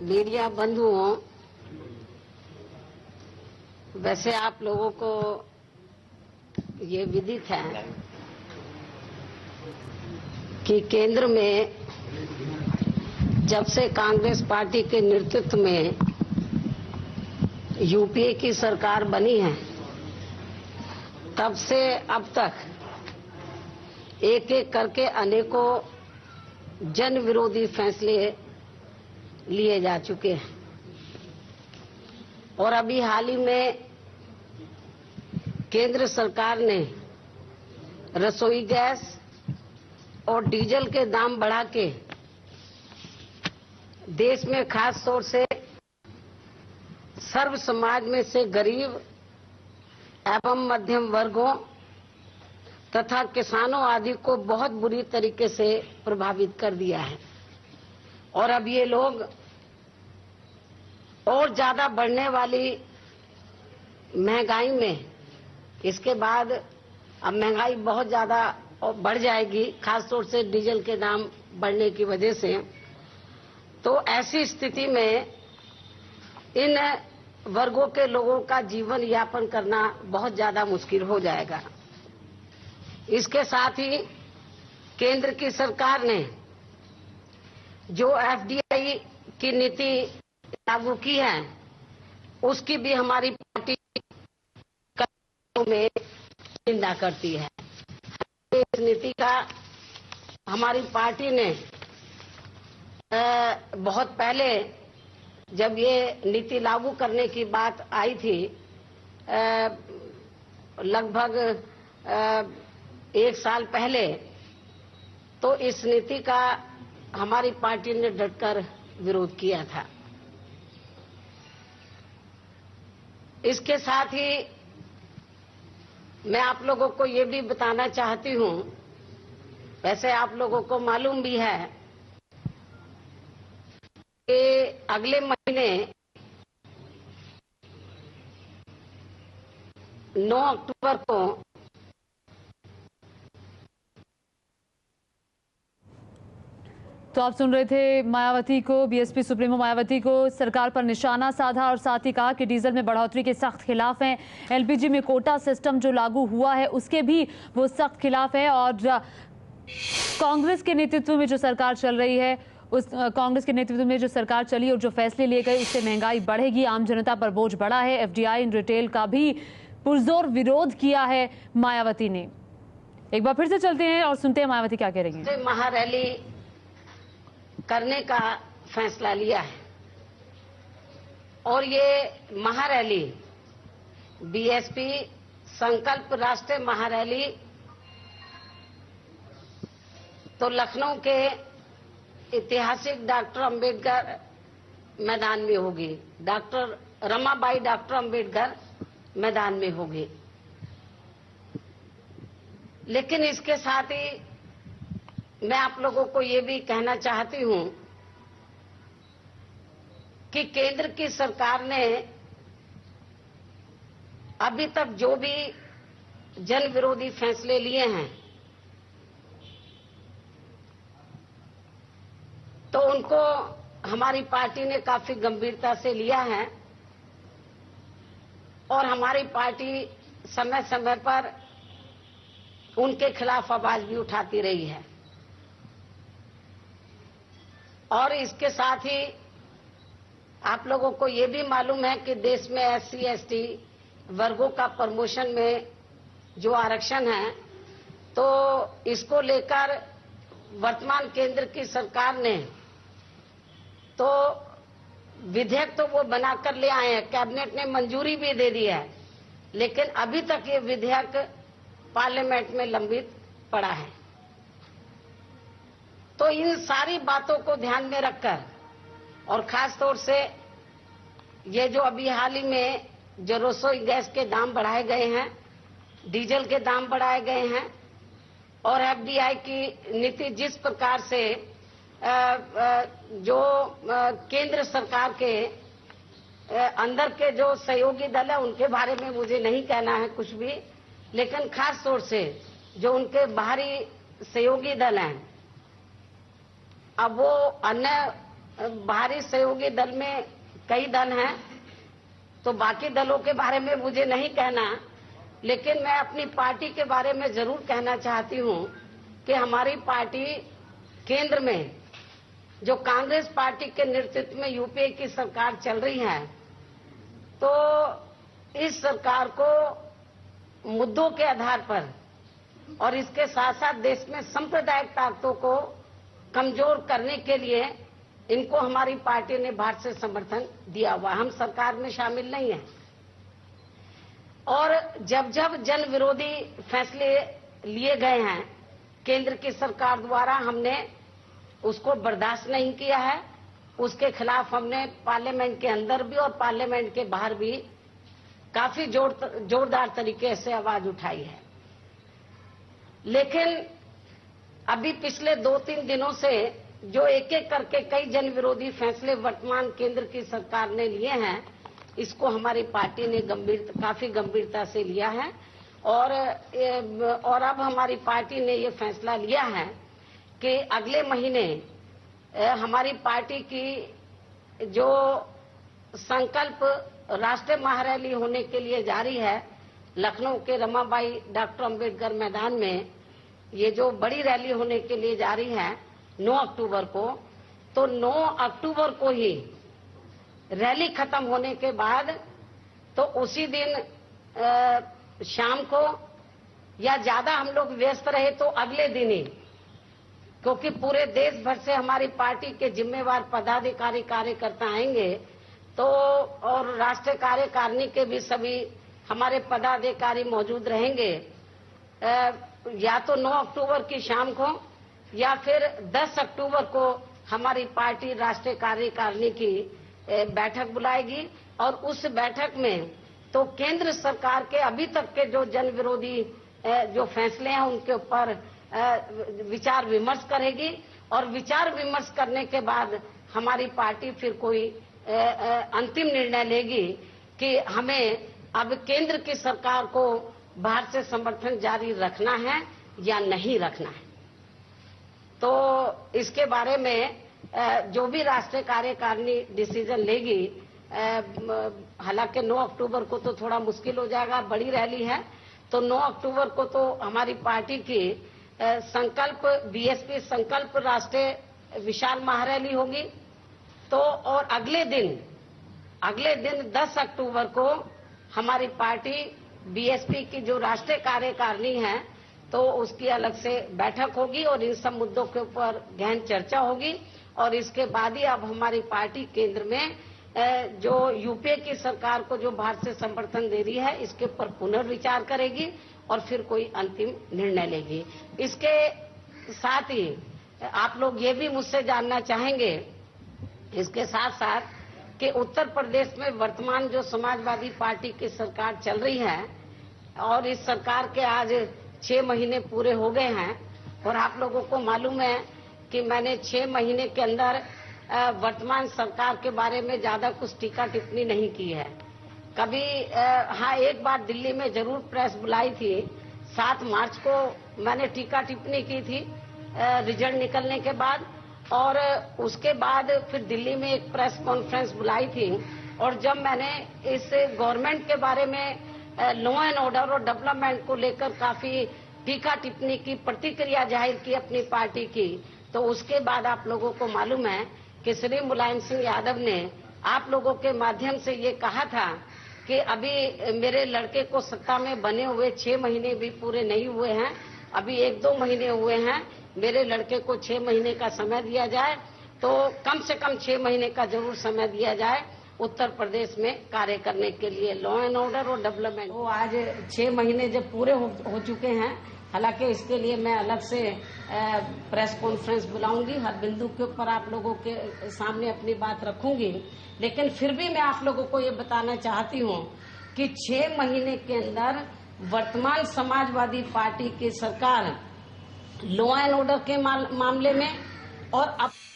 Media बंधुओं, वैसे आप लोगों को ये विदित है कि केंद्र में जब से कांग्रेस पार्टी के नेतृत्व में यूपीए की सरकार बनी है, तब से अब तक एक एक करके अनेकों जन विरोधी फैसले लिए जा चुके हैं। और अभी हाल ही में केंद्र सरकार ने रसोई गैस और डीजल के दाम बढ़ा के देश में खास तौर से सर्व समाज में से गरीब एवं मध्यम वर्गों तथा किसानों आदि को बहुत बुरी तरीके से प्रभावित कर दिया है। और अब ये लोग और ज्यादा बढ़ने वाली महंगाई में, इसके बाद अब महंगाई बहुत ज्यादा बढ़ जाएगी, खासतौर से डीजल के दाम बढ़ने की वजह से। तो ऐसी स्थिति में इन वर्गों के लोगों का जीवन यापन करना बहुत ज्यादा मुश्किल हो जाएगा। इसके साथ ही केंद्र की सरकार ने जो एफडीआई की नीति लागू की है, उसकी भी हमारी पार्टी में निंदा करती है। इस नीति का हमारी पार्टी ने बहुत पहले जब ये नीति लागू करने की बात आई थी, लगभग 1 साल पहले, तो इस नीति का हमारी पार्टी ने डटकर विरोध किया था। इसके साथ ही मैं आप लोगों को ये भी बताना चाहती हूं, वैसे आप लोगों को मालूम भी है कि अगले महीने 9 अक्टूबर को तो आप सुन रहे थे मायावती को, बीएसपी सुप्रीमो मायावती को सरकार पर निशाना साधा और साथ ही कहा कि डीजल में बढ़ोतरी के सख्त खिलाफ हैं। एलपीजी में कोटा सिस्टम जो लागू हुआ है उसके भी वो सख्त खिलाफ है। और कांग्रेस के नेतृत्व में जो सरकार चल रही है, उस कांग्रेस के नेतृत्व में जो सरकार चली और जो फैसले लिए गए, उससे महंगाई बढ़ेगी, आम जनता पर बोझ बढ़ा है। एफडीआई इन रिटेल का भी पुरजोर विरोध किया है मायावती ने। एक बार फिर से चलते हैं और सुनते हैं मायावती क्या कह रही हैं। महारैली करने का फैसला लिया है और ये महारैली बीएसपी संकल्प राष्ट्रीय महारैली तो लखनऊ के ऐतिहासिक डॉक्टर अंबेडकर मैदान में होगी, डॉक्टर रमाबाई डॉक्टर अंबेडकर मैदान में होगी। लेकिन इसके साथ ही मैं आप लोगों को ये भी कहना चाहती हूं कि केंद्र की सरकार ने अभी तक जो भी जन विरोधी फैसले लिए हैं, तो उनको हमारी पार्टी ने काफी गंभीरता से लिया है और हमारी पार्टी समय समय पर उनके खिलाफ आवाज भी उठाती रही है। और इसके साथ ही आप लोगों को ये भी मालूम है कि देश में एससी एसटी वर्गों का प्रमोशन में जो आरक्षण है, तो इसको लेकर वर्तमान केंद्र की सरकार ने तो विधेयक तो वो बनाकर ले आए हैं, कैबिनेट ने मंजूरी भी दे दी है, लेकिन अभी तक ये विधेयक पार्लियामेंट में लंबित पड़ा है। तो इन सारी बातों को ध्यान में रखकर और खास तौर से ये जो अभी हाल ही में जो रसोई गैस के दाम बढ़ाए गए हैं, डीजल के दाम बढ़ाए गए हैं और एफडीआई की नीति जिस प्रकार से जो केंद्र सरकार के अंदर के जो सहयोगी दल है उनके बारे में मुझे नहीं कहना है कुछ भी, लेकिन खास तौर से जो उनके बाहरी सहयोगी दल हैं, अब वो अन्य बाहरी सहयोगी दल में कई दल हैं, तो बाकी दलों के बारे में मुझे नहीं कहना, लेकिन मैं अपनी पार्टी के बारे में जरूर कहना चाहती हूं कि हमारी पार्टी केंद्र में जो कांग्रेस पार्टी के नेतृत्व में यूपीए की सरकार चल रही है, तो इस सरकार को मुद्दों के आधार पर और इसके साथ साथ देश में सांप्रदायिक ताकतों को कमजोर करने के लिए इनको हमारी पार्टी ने भारत से समर्थन दिया हुआ। हम सरकार में शामिल नहीं हैं और जब जब जन विरोधी फैसले लिए गए हैं केंद्र की सरकार द्वारा, हमने उसको बर्दाश्त नहीं किया है। उसके खिलाफ हमने पार्लियामेंट के अंदर भी और पार्लियामेंट के बाहर भी काफी जोरदार तरीके से आवाज उठाई है। लेकिन अभी पिछले 2-3 दिनों से जो एक एक करके कई जन विरोधी फैसले वर्तमान केंद्र की सरकार ने लिए हैं, इसको हमारी पार्टी ने काफी गंभीरता से लिया है और अब हमारी पार्टी ने ये फैसला लिया है कि अगले महीने हमारी पार्टी की जो संकल्प राष्ट्रीय महारैली होने के लिए जारी है लखनऊ के रमाबाई डॉक्टर अंबेडकर मैदान में, ये जो बड़ी रैली होने के लिए जारी है 9 अक्टूबर को, तो 9 अक्टूबर को ही रैली खत्म होने के बाद तो उसी दिन शाम को या ज्यादा हम लोग व्यस्त रहे तो अगले दिन ही, क्योंकि पूरे देश भर से हमारी पार्टी के जिम्मेवार पदाधिकारी कार्यकर्ता आएंगे, तो और राष्ट्रीय कार्यकारिणी के भी सभी हमारे पदाधिकारी मौजूद रहेंगे। या तो 9 अक्टूबर की शाम को या फिर 10 अक्टूबर को हमारी पार्टी राष्ट्रीय कार्यकारिणी की बैठक बुलाएगी और उस बैठक में तो केंद्र सरकार के अभी तक के जो जन विरोधी जो फैसले हैं उनके ऊपर विचार विमर्श करेगी और विचार विमर्श करने के बाद हमारी पार्टी फिर कोई अंतिम निर्णय लेगी कि हमें अब केंद्र की सरकार को बाहर से समर्थन जारी रखना है या नहीं रखना है। तो इसके बारे में जो भी राष्ट्रीय कार्यकारिणी डिसीजन लेगी, हालांकि 9 अक्टूबर को तो थोड़ा मुश्किल हो जाएगा, बड़ी रैली है, तो 9 अक्टूबर को तो हमारी पार्टी की संकल्प बीएसपी संकल्प राष्ट्रीय विशाल महारैली होगी। तो और अगले दिन 10 अक्टूबर को हमारी पार्टी बीएसपी की जो राष्ट्रीय कार्यकारिणी है तो उसकी अलग से बैठक होगी और इन सब मुद्दों के ऊपर गहन चर्चा होगी और इसके बाद ही अब हमारी पार्टी केंद्र में जो यूपीए की सरकार को जो भारत से समर्थन दे रही है इसके ऊपर पुनर्विचार करेगी और फिर कोई अंतिम निर्णय लेगी। इसके साथ ही आप लोग ये भी मुझसे जानना चाहेंगे इसके साथ साथ कि उत्तर प्रदेश में वर्तमान जो समाजवादी पार्टी की सरकार चल रही है और इस सरकार के आज 6 महीने पूरे हो गए हैं और आप लोगों को मालूम है कि मैंने 6 महीने के अंदर वर्तमान सरकार के बारे में ज्यादा कुछ टीका टिप्पणी नहीं की है। कभी हाँ एक बार दिल्ली में जरूर प्रेस बुलाई थी, 7 मार्च को मैंने टीका टिप्पणी की थी रिजल्ट निकलने के बाद, और उसके बाद फिर दिल्ली में एक प्रेस कॉन्फ्रेंस बुलाई थी और जब मैंने इस गवर्नमेंट के बारे में लॉ एंड ऑर्डर और डेवलपमेंट को लेकर काफी टीका टिप्पणी की, प्रतिक्रिया जाहिर की अपनी पार्टी की, तो उसके बाद आप लोगों को मालूम है कि श्री मुलायम सिंह यादव ने आप लोगों के माध्यम से ये कहा था कि अभी मेरे लड़के को सत्ता में बने हुए 6 महीने भी पूरे नहीं हुए हैं, अभी 1-2 महीने हुए हैं, मेरे लड़के को 6 महीने का समय दिया जाए, तो कम से कम 6 महीने का जरूर समय दिया जाए उत्तर प्रदेश में कार्य करने के लिए लॉ एंड ऑर्डर और डेवलपमेंट। वो आज 6 महीने जब पूरे हो चुके हैं, हालांकि इसके लिए मैं अलग से प्रेस कॉन्फ्रेंस बुलाऊंगी, हर बिंदु के ऊपर आप लोगों के सामने अपनी बात रखूंगी, लेकिन फिर भी मैं आप लोगों को ये बताना चाहती हूँ कि 6 महीने के अंदर वर्तमान समाजवादी पार्टी की सरकार लॉ एंड ऑर्डर के मामले में और अब